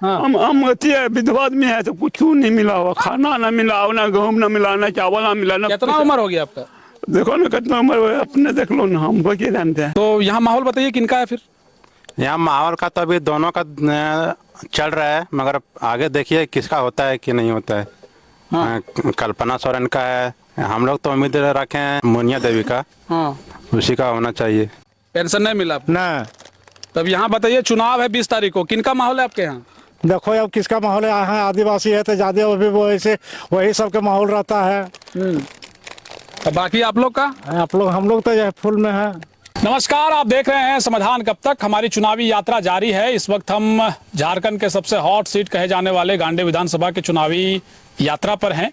हाँ। हम विधवा आदमी है तो कुछ नहीं मिला हुआ, खाना ना मिला, ना गेहूँ ना मिला, ना चावल ना मिला, ना कितना उम्र हो गया आपका? देखो ना कितना उम्र हुआ है, अपने देख लो ना, हमको क्या जानते हैं। तो यहाँ माहौल बताइए किनका है फिर? यहाँ माहौल का तो अभी दोनों का चल रहा है, मगर आगे देखिए किसका होता है कि नहीं होता है। हाँ। कल्पना सोरेन का है, हम लोग तो उम्मीद रखे हैं मुनिया देवी का, हाँ। उसी का होना चाहिए। पेंशन नहीं मिला आपको? ना तब यहाँ बताइए, चुनाव है 20 तारीख को, किनका माहौल है आपके यहाँ? देखो अब किसका माहौल है, यहाँ आदिवासी है तो ज्यादा अभी वो ऐसे वही सबका माहौल रहता है। और बाकी आप लोग का? आप लोग हम लोग तो यह फुल में है। नमस्कार, आप देख रहे हैं समाधान कब तक। हमारी चुनावी यात्रा जारी है। इस वक्त हम झारखंड के सबसे हॉट सीट कहे जाने वाले गांडे विधानसभा के चुनावी यात्रा पर हैं।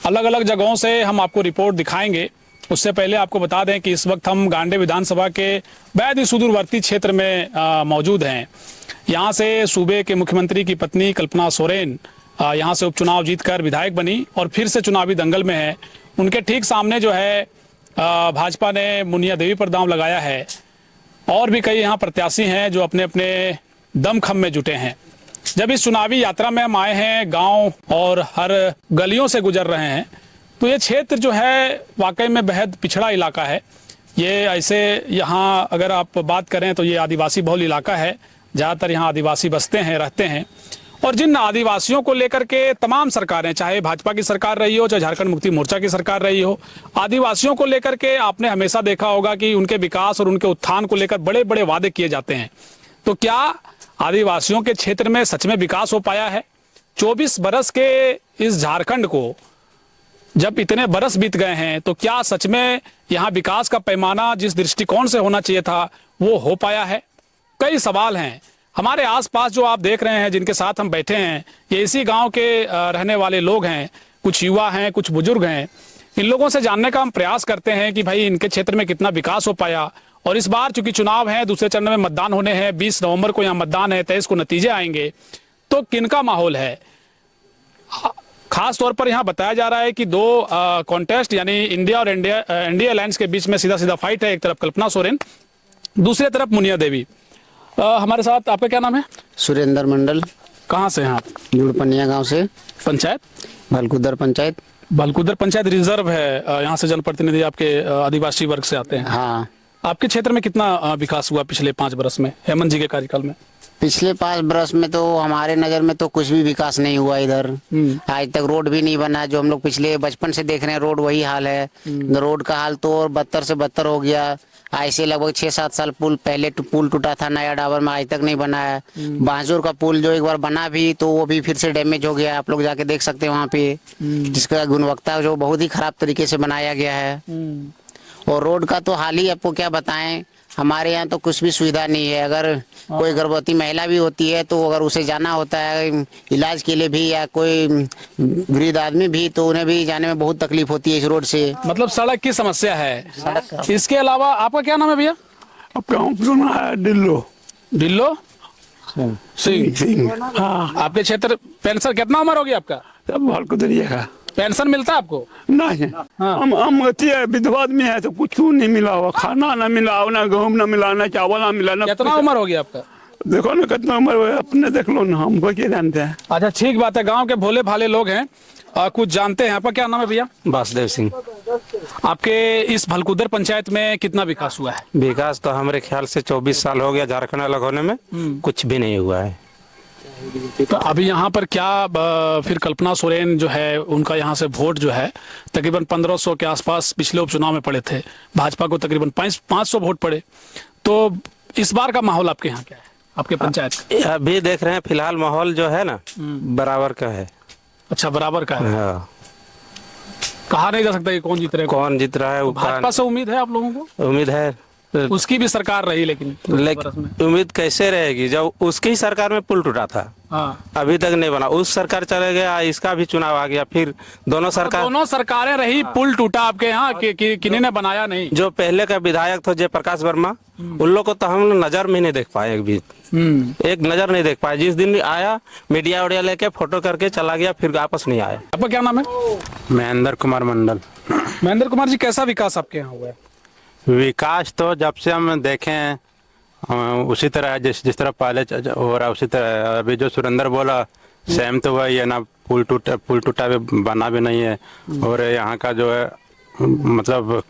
अलग अलग जगहों से हम आपको रिपोर्ट दिखाएंगे। उससे पहले आपको बता दें कि इस वक्त हम गांडे विधानसभा के बेहद ही सुदूरवर्ती क्षेत्र में मौजूद हैं। यहाँ से सूबे के मुख्यमंत्री की पत्नी कल्पना सोरेन यहाँ से उपचुनाव जीतकर विधायक बनी और फिर से चुनावी दंगल में है। उनके ठीक सामने जो है भाजपा ने मुनिया देवी पर दांव लगाया है। और भी कई यहाँ प्रत्याशी हैं जो अपने अपने दमखम में जुटे हैं। जब इस चुनावी यात्रा में हम आए हैं, गांव और हर गलियों से गुजर रहे हैं, तो ये क्षेत्र जो है वाकई में बेहद पिछड़ा इलाका है। ये ऐसे यहाँ अगर आप बात करें तो ये आदिवासी बहुल इलाका है। ज़्यादातर यहाँ आदिवासी बसते हैं, रहते हैं। और जिन आदिवासियों को लेकर के तमाम सरकारें, चाहे भाजपा की सरकार रही हो, चाहे झारखंड मुक्ति मोर्चा की सरकार रही हो, आदिवासियों को लेकर के आपने हमेशा देखा होगा कि उनके विकास और उनके उत्थान को लेकर बड़े बड़े वादे किए जाते हैं। तो क्या आदिवासियों के क्षेत्र में सच में विकास हो पाया है? 24 बरस के इस झारखंड को जब इतने बरस बीत गए हैं, तो क्या सच में यहाँ विकास का पैमाना जिस दृष्टिकोण से होना चाहिए था वो हो पाया है? कई सवाल हैं। हमारे आसपास जो आप देख रहे हैं, जिनके साथ हम बैठे हैं, ये इसी गांव के रहने वाले लोग हैं। कुछ युवा हैं, कुछ बुजुर्ग हैं। इन लोगों से जानने का हम प्रयास करते हैं कि भाई इनके क्षेत्र में कितना विकास हो पाया। और इस बार चूंकि चुनाव है, दूसरे चरण में मतदान होने हैं, 20 नवंबर को यहाँ मतदान है, 23 को नतीजे आएंगे, तो किनका माहौल है? खास तौर पर यहाँ बताया जा रहा है कि दो कॉन्टेस्ट यानी इंडिया और एनडीए अलायंस के बीच में सीधा सीधा फाइट है। एक तरफ कल्पना सोरेन, दूसरी तरफ मुनिया देवी। हमारे साथ आपका क्या नाम है? सुरेंद्र मंडल। कहाँ से हैं आप? जुड़पनिया गांव से। पंचायत? भलकुदर पंचायत। भलकुदर पंचायत रिजर्व है। यहाँ से जनप्रतिनिधि आपके आदिवासी वर्ग से आते हैं। हाँ। आपके क्षेत्र में कितना विकास हुआ पिछले 5 बरस में, हेमंत जी के कार्यकाल में? पिछले 5 बरस में तो हमारे नज़र में तो कुछ भी विकास नहीं हुआ इधर। आज तक रोड भी नहीं बना। जो हम लोग पिछले बचपन से देख रहे हैं, रोड वही हाल है। रोड का हाल तो और बदतर से बदतर हो गया। ऐसे लगभग 6-7 साल पहले पुल टूटा था नया डाबर में, आज तक नहीं बना है। बांजूर का पुल जो एक बार बना भी तो वो भी फिर से डैमेज हो गया। आप लोग जाके देख सकते हैं वहाँ पे, जिसका गुणवत्ता जो बहुत ही खराब तरीके से बनाया गया है। और रोड का तो हाल ही आपको क्या बताएं, हमारे यहाँ तो कुछ भी सुविधा नहीं है। अगर कोई गर्भवती महिला भी होती है तो अगर उसे जाना होता है इलाज के लिए भी, या कोई वृद्ध आदमी भी, तो उन्हें भी जाने में बहुत तकलीफ होती है इस रोड से। मतलब सड़क की समस्या है। इसके अलावा आपका क्या नाम है भैया? डिल्लो ढिल्लो सिंह। हाँ। आपके क्षेत्र पेंशन कितना उम्र होगी आपका? भलकुदरिया का पेंशन मिलता है आपको? नहीं। हम विधवा आदमी है तो कुछ नहीं मिला हुआ, खाना ना मिला, ना गेहूँ ना मिला, ना चावल ना मिला, ना कितना उम्र होगी आपका? देखो ना कितना उम्र हुआ है, अपने देख लो ना, हमको क्या जानते हैं। अच्छा, ठीक बात है। गांव के भोले भाले लोग हैं, कुछ जानते हैं। आपका क्या नाम है भैया? वासुदेव सिंह। आपके इस भलकुदर पंचायत में कितना विकास हुआ है? विकास तो हमारे ख्याल से 24 साल हो गया झारखंड अलग होने में, कुछ भी नहीं हुआ है। तो अभी यहाँ पर क्या फिर कल्पना सोरेन जो है, उनका यहाँ से वोट जो है तकरीबन 1500 के आसपास पिछले उपचुनाव में पड़े थे। भाजपा को तकरीबन 500 वोट पड़े। तो इस बार का माहौल आपके यहाँ क्या है, आपके पंचायत? अभी देख रहे हैं फिलहाल माहौल जो है ना बराबर का है। अच्छा, बराबर का है। हाँ। कहा नहीं जा सकता कि कौन जीत रहा है, कौन जीत रहा है? भाजपा से उम्मीद है आप लोगों को? उम्मीद है। उसकी भी सरकार रही, लेकिन उम्मीद कैसे रहेगी जब उसकी ही सरकार में पुल टूटा था। हाँ। अभी तक नहीं बना। उस सरकार चले गया, इसका भी चुनाव आ गया, फिर दोनों सरकारें रही, पुल टूटा आपके यहाँ किन्हीं ने बनाया नहीं। जो पहले का विधायक थे जयप्रकाश वर्मा, उन लोग को तो हम लोग नजर में नहीं देख पाए, एक नजर नहीं देख पाए। जिस दिन आया मीडिया उडिया लेके फोटो करके चला गया, फिर वापस नहीं आया। आपका क्या नाम है? महेंद्र कुमार मंडल। महेंद्र कुमार जी, कैसा विकास आपके यहाँ हुआ है? विकास तो जब से हम देखें उसी तरह है जिस तरह पहले हो रहा है उसी तरह है। अभी जो सुरेंद्र बोला सेम तो वही है ना, पुल टूटा भी बना भी नहीं है। और यहाँ का जो है मतलब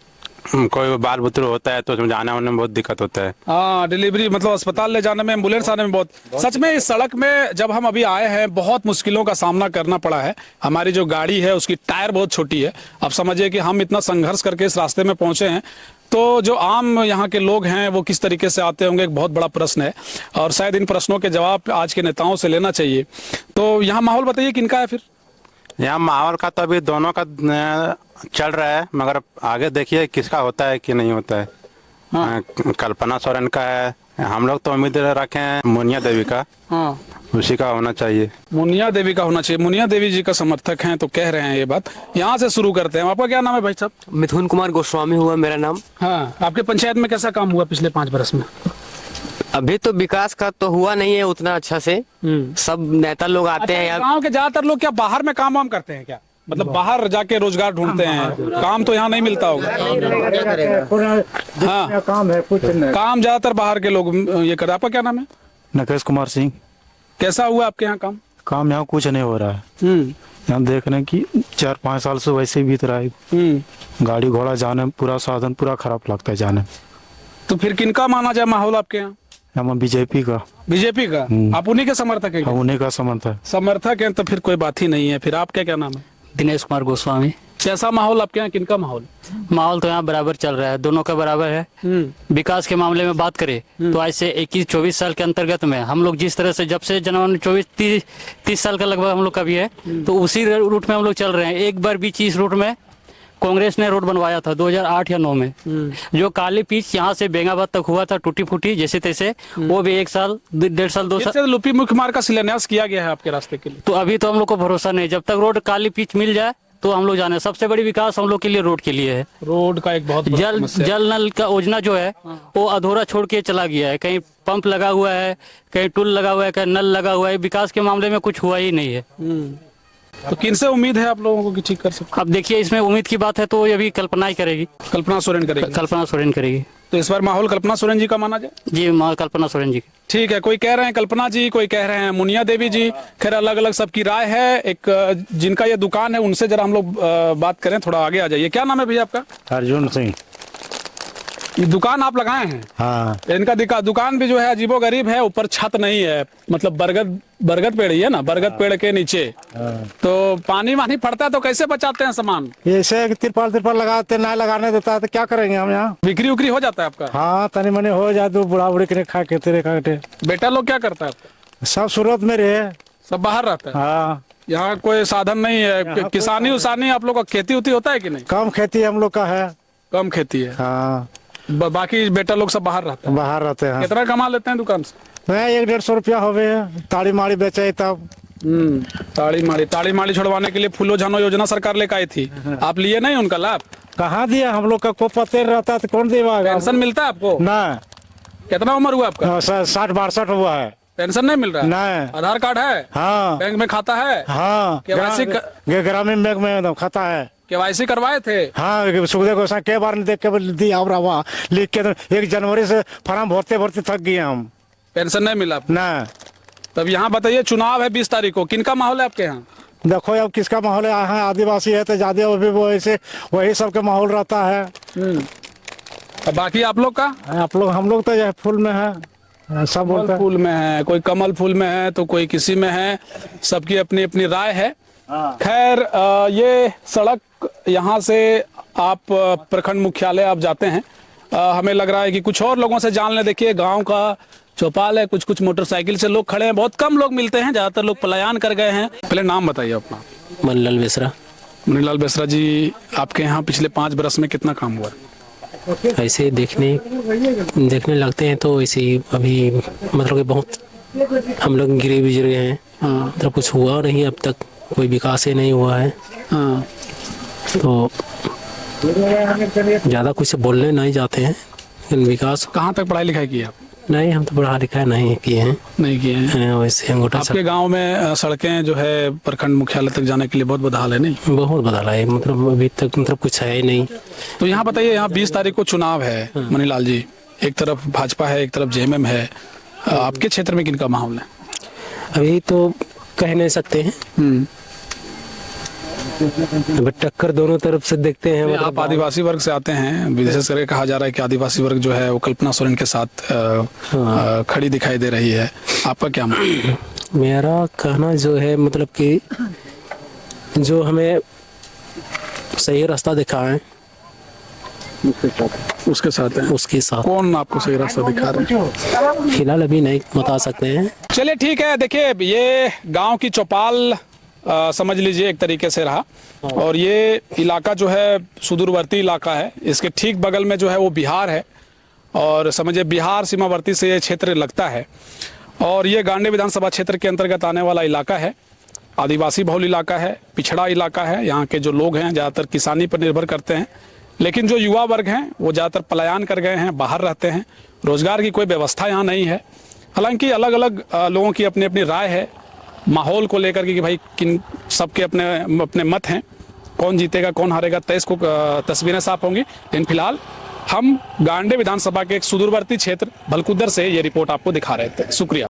कोई बाल बुतरू होता है तो उसमें जाने आने में बहुत दिक्कत होता है। हाँ, डिलीवरी मतलब अस्पताल ले जाने में, एम्बुलेंस आने में बहुत सच में इस सड़क में जब हम अभी आए हैं बहुत मुश्किलों का सामना करना पड़ा है। हमारी जो गाड़ी है उसकी टायर बहुत छोटी है। अब समझिए कि हम इतना संघर्ष करके इस रास्ते में पहुंचे हैं, तो जो आम यहाँ के लोग हैं वो किस तरीके से आते होंगे, एक बहुत बड़ा प्रश्न है। और शायद इन प्रश्नों के जवाब आज के नेताओं से लेना चाहिए। तो यहाँ माहौल बताइए किनका है फिर? यहाँ माहौल का तो अभी दोनों का चल रहा है, मगर आगे देखिए किसका होता है कि नहीं होता है। हाँ। कल्पना सोरेन का है, हम लोग तो उम्मीद रखे हैं मुनिया देवी का। हाँ, उसी का होना चाहिए। मुनिया देवी का होना चाहिए। मुनिया देवी जी का समर्थक हैं तो कह रहे हैं ये बात। यहाँ से शुरू करते हैं। आपका क्या नाम है भाई साहब? मिथुन कुमार गोस्वामी हुआ मेरा नाम। हाँ, आपके पंचायत में कैसा काम हुआ पिछले 5 बरस में? अभी तो विकास का तो हुआ नहीं है उतना अच्छा से। सब नेता लोग आते हैं यहाँ। गांव के ज्यादातर लोग क्या बाहर में काम वाम करते हैं क्या? मतलब बाहर जाके रोजगार ढूंढते हैं, काम तो यहाँ नहीं मिलता होगा। हाँ, काम है कुछ नहीं। काम ज्यादातर बाहर के लोग ये करते हैं। आपका क्या नाम है? नकेश कुमार सिंह। कैसा हुआ आपके यहाँ काम? काम यहाँ कुछ नहीं हो रहा है। यहाँ देख रहे हैं कि 4-5 साल से वैसे ही बीत रहा है। गाड़ी घोड़ा जाने में पूरा साधन पूरा खराब लगता है जाने में। तो फिर किनका माना जाए माहौल आपके यहाँ? हम बीजेपी का। बीजेपी का? आप उन्हीं के समर्थक हैं? हम उन्हीं का समर्थक। समर्थक हैं तो फिर कोई बात ही नहीं है। फिर आपका क्या नाम है? दिनेश कुमार गोस्वामी। कैसा माहौल आपके यहाँ? किनका माहौल? माहौल तो यहाँ बराबर चल रहा है, दोनों का बराबर है। विकास के मामले में बात करें तो आज से 21-24 साल के अंतर्गत में हम लोग जिस तरह से जब से जनवरी 24-30 साल का लगभग हम लोग का भी है, तो उसी रूट में हम लोग चल रहे हैं। एक बार बीच इस रूट में कांग्रेस ने रोड बनवाया था 2008 या 9 में, जो काली पीच यहाँ से बेंगाबाद तक हुआ था टूटी फूटी जैसे तैसे, वो भी 1 साल 1.5 साल 2 साल लुपी मुख्य मार्ग का शिलान्यास किया गया है आपके रास्ते के लिए। तो अभी तो हम लोग को भरोसा नहीं। जब तक रोड काली पीच मिल जाए तो हम लोग जाने। सबसे बड़ी विकास हम लोग के लिए रोड के लिए है। रोड का एक बहुत जल नल का योजना जो है वो अधूरा छोड़ के चला गया है। कहीं पंप लगा हुआ है, कहीं टूल लगा हुआ है, कहीं नल लगा हुआ है। विकास के मामले में कुछ हुआ ही नहीं है। तो किनसे उम्मीद है आप लोगों को कि ठीक कर सकते? अब देखिए इसमें उम्मीद की बात है तो ये अभी कल्पना ही करेगी। कल्पना सोरेन करेगी? कल्पना सोरेन करेगी। तो इस बार माहौल कल्पना सोरेन जी का माना जाए? जी, कल्पना सोरेन जी। ठीक है, कोई कह रहे हैं कल्पना जी, कोई कह रहे हैं मुनिया देवी जी। खैर अलग अलग सबकी राय है। एक जिनका ये दुकान है उनसे जरा हम लोग बात करें। थोड़ा आगे आ जाइए। क्या नाम है भैया आपका? अर्जुन सिंह। ये दुकान आप लगाए हैं? हाँ। इनका दुकान भी जो है अजीबो गरीब है। ऊपर छत नहीं है, मतलब बरगद पेड़ ही है ना, बरगद पेड़ के नीचे। तो पानी वानी पड़ता है तो कैसे बचाते हैं सामान? ऐसे तिरपाल लगाते ना लगाने देता है तो क्या करेंगे हम यहाँ। बिक्री उक्री हो जाता है आपका? हाँ, तनी मनी हो जाए तो बुढ़ा बुढ़ी के खा के। बेटा लोग क्या करता है आपका? सब सूरत में रहे, सब बाहर रहता है। हाँ। यहाँ कोई साधन नहीं है? किसानी उसानी आप लोग का खेती उती होता है कि नहीं? कम खेती हम लोग का है। कम खेती है? हाँ। बाकी बेटा लोग सब बाहर रहते हैं? बाहर रहते हैं। कितना कमा लेते हैं दुकान से? 100-150 रुपया हो गए। ताड़ी माड़ी बेचे तब। ताड़ी माड़ी छोड़वाने के लिए फूलो झानो योजना सरकार लेकर आई थी, आप लिए नहीं उनका लाभ? कहाँ दिया हम लोग का? को पते रहता तो कौन देगा? पेंशन मिलता है आपको? ना। कितना उम्र हुआ आपका? 60-62 हुआ है। पेंशन नहीं मिल रहा? नहीं। आधार कार्ड है? हाँ। बैंक में खाता है? हाँ। ग्रामीण बैंक में खाता है। केवाईसी करवाए थे? हाँ, सुखदेव गोसाई के बार देख के दिया और लिख के 1 जनवरी से फॉर्म भरते थक गए हम। पेंशन नहीं मिला? ना। तब यहाँ बताइए, चुनाव है 20 तारीख को, किनका माहौल है आपके यहाँ? देखो अब किसका माहौल है। यहाँ आदिवासी है तो ज्यादा वैसे वही सबका माहौल रहता है। बाकी आप लोग का? हम लोग तो फूल में है। सब बोलते फूल में है, कोई कमल फूल में है तो कोई किसी में है। सबकी अपनी अपनी राय है। खैर ये सड़क यहाँ से आप प्रखंड मुख्यालय आप जाते हैं, हमें लग रहा है कि कुछ और लोगों से जान ले। देखिए गांव का चौपाल है, कुछ मोटरसाइकिल से लोग खड़े हैं, बहुत कम लोग मिलते हैं, ज्यादातर लोग पलायन कर गए हैं। पहले नाम बताइए अपना। मनीलाल बेसरा। मनीलाल बेसरा जी, आपके यहाँ पिछले 5 बरस में कितना काम हुआ? ऐसे देखने लगते हैं तो ऐसे अभी मतलब कि बहुत हम लोग गिरे बिजरे हैं। मतलब कुछ हुआ नहीं, अब तक कोई विकास ही नहीं हुआ है। तो ज़्यादा कुछ बोलने नहीं जाते हैं। विकास कहाँ तक पढ़ाई लिखाई की आप? नहीं, हम तो पढ़ा लिखा नहीं किए हैं। नहीं किए हैं? वैसे अंगूठा आपके गांव में सड़कें जो है प्रखंड मुख्यालय तक जाने के लिए बहुत बदहाल है नहीं? बहुत बदला है, मतलब अभी तक मतलब कुछ है ही नहीं। तो यहाँ बताइए, यहाँ 20 तारीख को चुनाव है मनीलाल जी, एक तरफ भाजपा है, एक तरफ जेएमएम है। आपके क्षेत्र में किनका माहौल है? अभी तो कह नहीं सकते हैं, अब टक्कर दोनों तरफ से देखते हैं। आप आदिवासी वर्ग से आते हैं, विशेष करके कहा जा रहा है कि आदिवासी वर्ग जो है वो कल्पना सोरेन के साथ खड़ी दिखाई दे रही है। आपका क्या मानना है? मेरा कहना जो है मतलब कि जो हमें सही रास्ता दिखाए उसके साथ है। उसके साथ। कौन आपको सही रास्ता दिखा रहे हैं? फिलहाल अभी नहीं बता सकते हैं। चलिए ठीक है। देखिए, ये गांव की चौपाल समझ लीजिए एक तरीके से रहा, और ये इलाका जो है सुदूरवर्ती इलाका है। इसके ठीक बगल में जो है वो बिहार है, और समझिए बिहार सीमावर्ती से ये क्षेत्र लगता है, और ये गांडे विधानसभा क्षेत्र के अंतर्गत आने वाला इलाका है। आदिवासी बहुल इलाका है, पिछड़ा इलाका है। यहाँ के जो लोग हैं ज़्यादातर किसानी पर निर्भर करते हैं, लेकिन जो युवा वर्ग हैं वो ज़्यादातर पलायन कर गए हैं, बाहर रहते हैं। रोजगार की कोई व्यवस्था यहाँ नहीं है। हालांकि अलग अलग लोगों की अपनी अपनी राय है माहौल को लेकर के कि भाई किन सबके अपने अपने मत हैं, कौन जीतेगा कौन हारेगा 23 को तस्वीरें साफ होंगी। लेकिन फिलहाल हम गांडे विधानसभा के एक सुदूरवर्ती क्षेत्र भलकुदर से ये रिपोर्ट आपको दिखा रहे थे। शुक्रिया।